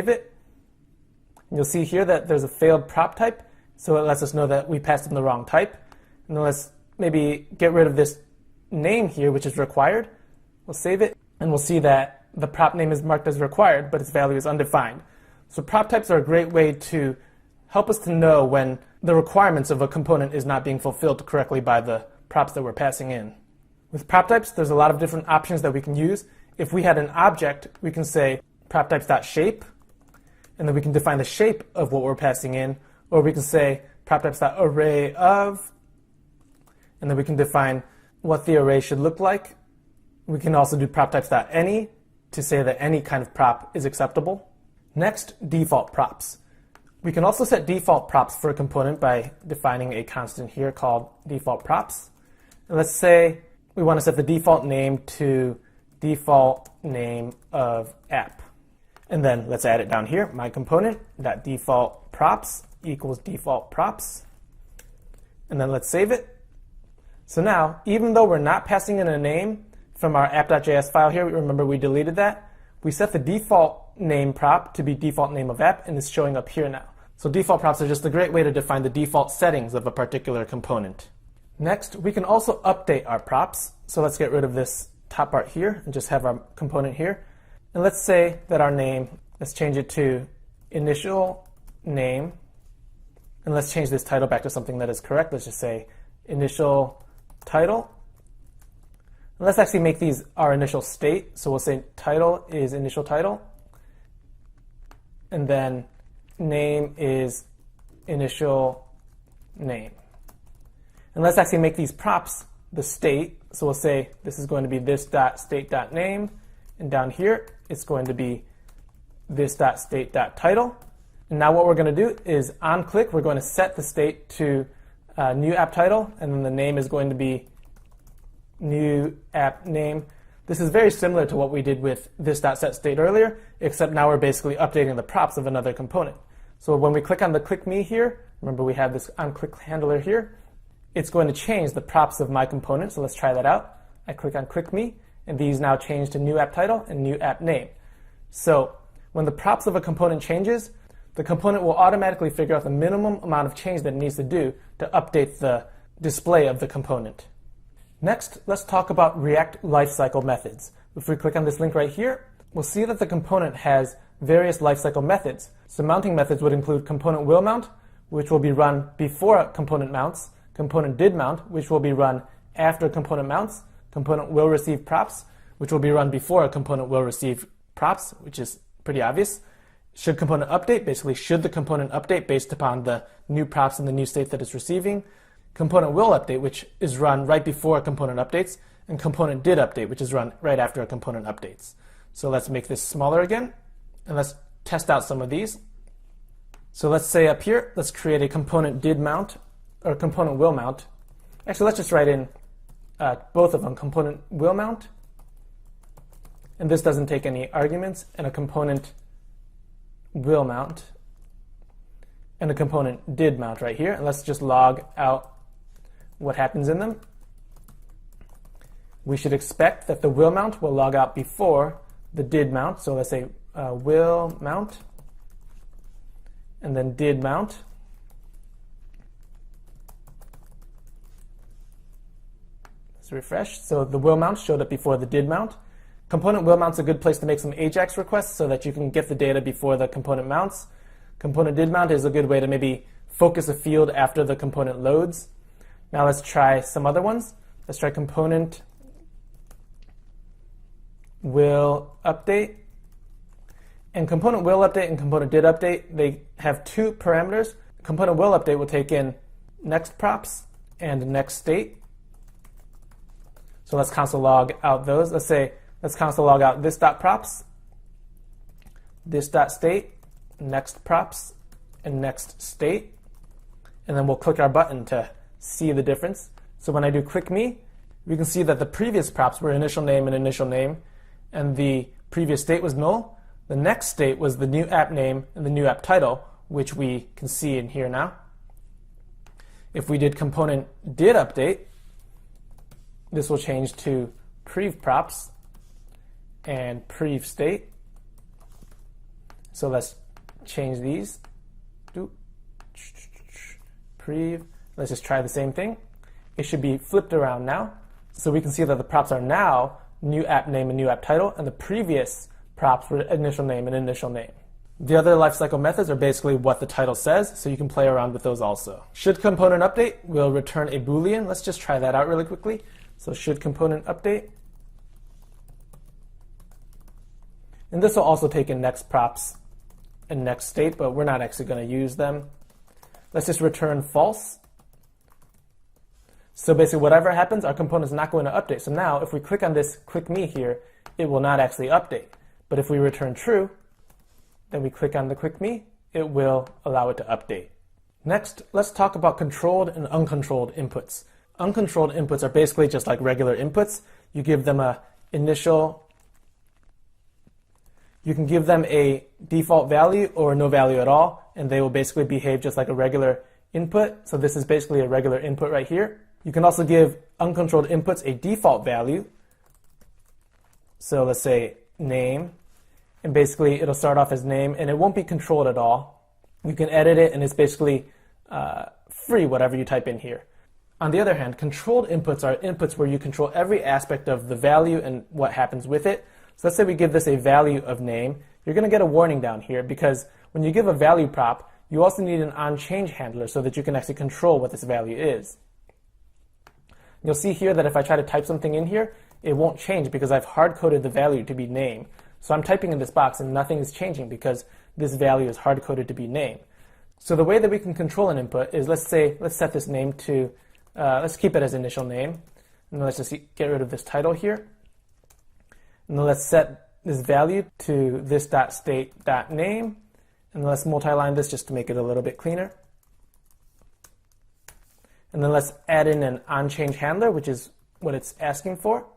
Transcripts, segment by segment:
save it. And you'll see here that there's a failed prop type, so it lets us know that we passed in the wrong type. And then let's maybe get rid of this name here, which is required. We'll save it, and we'll see that the prop name is marked as required, but its value is undefined. So prop types are a great way to help us to know when the requirements of a component is not being fulfilled correctly by the props that we're passing in. With prop types, there's a lot of different options that we can use. If we had an object, we can say prop types.shape, and then we can define the shape of what we're passing in, or we can say prop types.array of, and then we can define what the array should look like. We can also do prop types.any to say that any kind of prop is acceptable. Next, default props. We can also set default props for a component by defining a constant here called default props. And let's say we want to set the default name to default name of app. And then let's add it down here. My component.default props equals default props. And then let's save it. So now, even though we're not passing in a name from our app.js file here, remember we deleted that, we set the default name prop to be default name of app, and it's showing up here now. So default props are just a great way to define the default settings of a particular component. Next, we can also update our props. So let's get rid of this top part here and just have our component here. And let's say that our name, let's change it to initial name. And let's change this title back to something that is correct. Let's just say initial title. And let's actually make these our initial state. So we'll say title is initial title. And then name is initial name. And let's actually make these props the state. So we'll say this is going to be this.state.name. And down here, it's going to be this.state.title. And now what we're going to do is on click, we're going to set the state to new app title. And then the name is going to be new app name. This is very similar to what we did with this.setState earlier, except now we're basically updating the props of another component. So when we click on the click me here, remember we have this on click handler here, it's going to change the props of my component. So let's try that out. I click on click me, and these now change to new app title and new app name. So when the props of a component changes, the component will automatically figure out the minimum amount of change that it needs to do to update the display of the component. Next, let's talk about React lifecycle methods. If we click on this link right here, we'll see that the component has various lifecycle methods. So mounting methods would include component will mount, which will be run before component mounts, component did mount, which will be run after component mounts, component will receive props, which will be run before a component will receive props, which is pretty obvious. Should component update, basically should the component update based upon the new props and the new state that it's receiving. Component will update, which is run right before a component updates, and component did update, which is run right after a component updates. So let's make this smaller again, and let's test out some of these. So let's say up here, let's create a component did mount, or component will mount. Actually, let's just write in both of them, component will mount, and this doesn't take any arguments, and a component will mount, and a component did mount right here. And let's just log out what happens in them. We should expect that the will mount will log out before the did mount. So let's say will mount, and then did mount. Let's refresh. So the will mount showed up before the did mount. Component will mount's a good place to make some AJAX requests so that you can get the data before the component mounts. Component did mount is a good way to maybe focus a field after the component loads. Now let's try some other ones. Let's try component will update. And component will update and component did update, they have two parameters. Component will update will take in next props and next state. So let's console log out those. Let's console log out this.props, this.state, next props, and next state. And then we'll click our button to see the difference. So when I do click me, we can see that the previous props were initial name, and the previous state was null. The next state was the new app name and the new app title, which we can see in here now. If we did component did update, this will change to prev props and prev state. So let's change these. Prev. Let's just try the same thing. It should be flipped around now. So we can see that the props are now new app name and new app title, and the previous props were initial name and initial name. The other lifecycle methods are basically what the title says, so you can play around with those also. Should component update will return a Boolean. Let's just try that out really quickly. So should component update. And this will also take in next props and next state, but we're not actually going to use them. Let's just return false. So basically whatever happens, our component is not going to update. So now if we click on this click me here, it will not actually update. But if we return true, then we click on the click me, it will allow it to update. Next, let's talk about controlled and uncontrolled inputs. Uncontrolled inputs are basically just like regular inputs. You give them a initial, you can give them a default value or no value at all, and they will basically behave just like a regular input. So this is basically a regular input right here. You can also give uncontrolled inputs a default value. So let's say name, and basically it'll start off as name, and it won't be controlled at all. You can edit it, and it's basically free, whatever you type in here. On the other hand, controlled inputs are inputs where you control every aspect of the value and what happens with it. So let's say we give this a value of name. You're going to get a warning down here because when you give a value prop, you also need an onChange handler so that you can actually control what this value is. You'll see here that if I try to type something in here, it won't change because I've hard-coded the value to be name. So I'm typing in this box and nothing is changing because this value is hard-coded to be name. So the way that we can control an input is, let's set this name to, let's keep it as initial name. And then let's just get rid of this title here. And then let's set this value to this.state.name. And then let's multi-line this just to make it a little bit cleaner. And then let's add in an onChange handler, which is what it's asking for.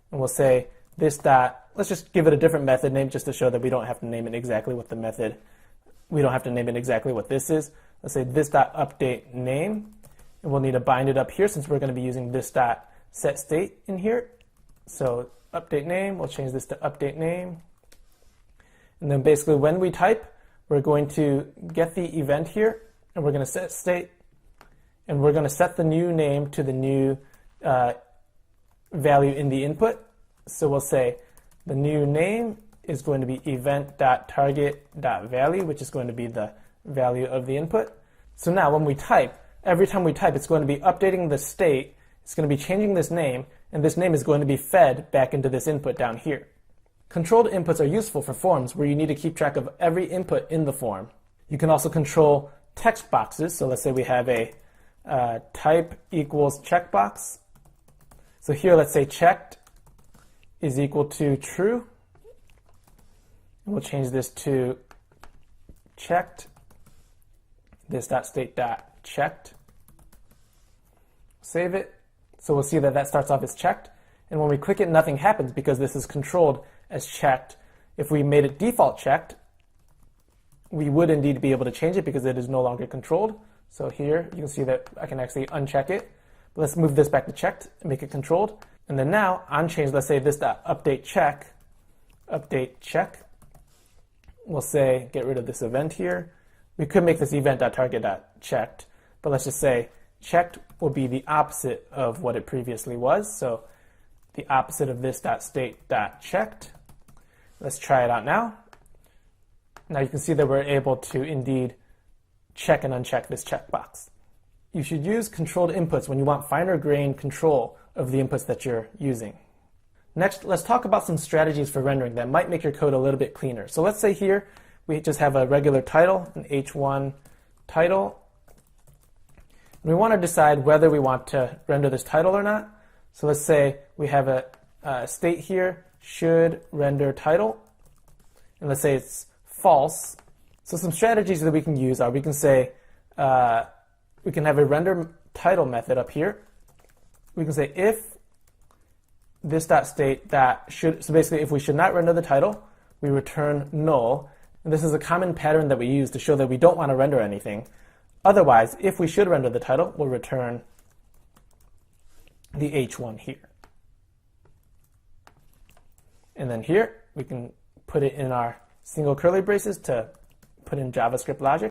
And we'll say this dot, let's just give it a different method name just to show that we don't have to name it exactly what the method, we don't have to name it exactly what this is. Let's say this dot update name. And we'll need to bind it up here since we're going to be using this dot set state in here. So update name, we'll change this to update name. And then basically when we type, we're going to get the event here, and we're going to set state, and we're going to set the new name to the new value in the input. So we'll say the new name is going to be event.target.value, which is going to be the value of the input. So now when we type, every time we type, it's going to be updating the state, it's going to be changing this name, and this name is going to be fed back into this input down here. Controlled inputs are useful for forms where you need to keep track of every input in the form. You can also control text boxes. So let's say we have a type equals checkbox. So here let's say checked is equal to true. And we'll change this to checked, this.state.checked. Save it. So we'll see that that starts off as checked. And when we click it, nothing happens because this is controlled as checked. If we made it default checked, we would indeed be able to change it because it is no longer controlled. So here you can see that I can actually uncheck it. But let's move this back to checked and make it controlled. And then now on change, let's say this update check, update check. We'll say get rid of this event here. We could make this event.target.checked, but let's just say checked will be the opposite of what it previously was. So the opposite of this.state.checked. Let's try it out now. Now you can see that we're able to indeed check and uncheck this checkbox. You should use controlled inputs when you want finer grained control of the inputs that you're using. Next, let's talk about some strategies for rendering that might make your code a little bit cleaner. So let's say here we just have a regular title, an h1 title. And we want to decide whether we want to render this title or not. So let's say we have a state here, should render title. And let's say it's false. So some strategies that we can use are we can say, we can have a render title method up here. We can say if this.state that should, so basically if we should not render the title, we return null. And this is a common pattern that we use to show that we don't want to render anything. Otherwise, if we should render the title, we'll return the h1 here. And then here, we can put it in our single curly braces to put in JavaScript logic.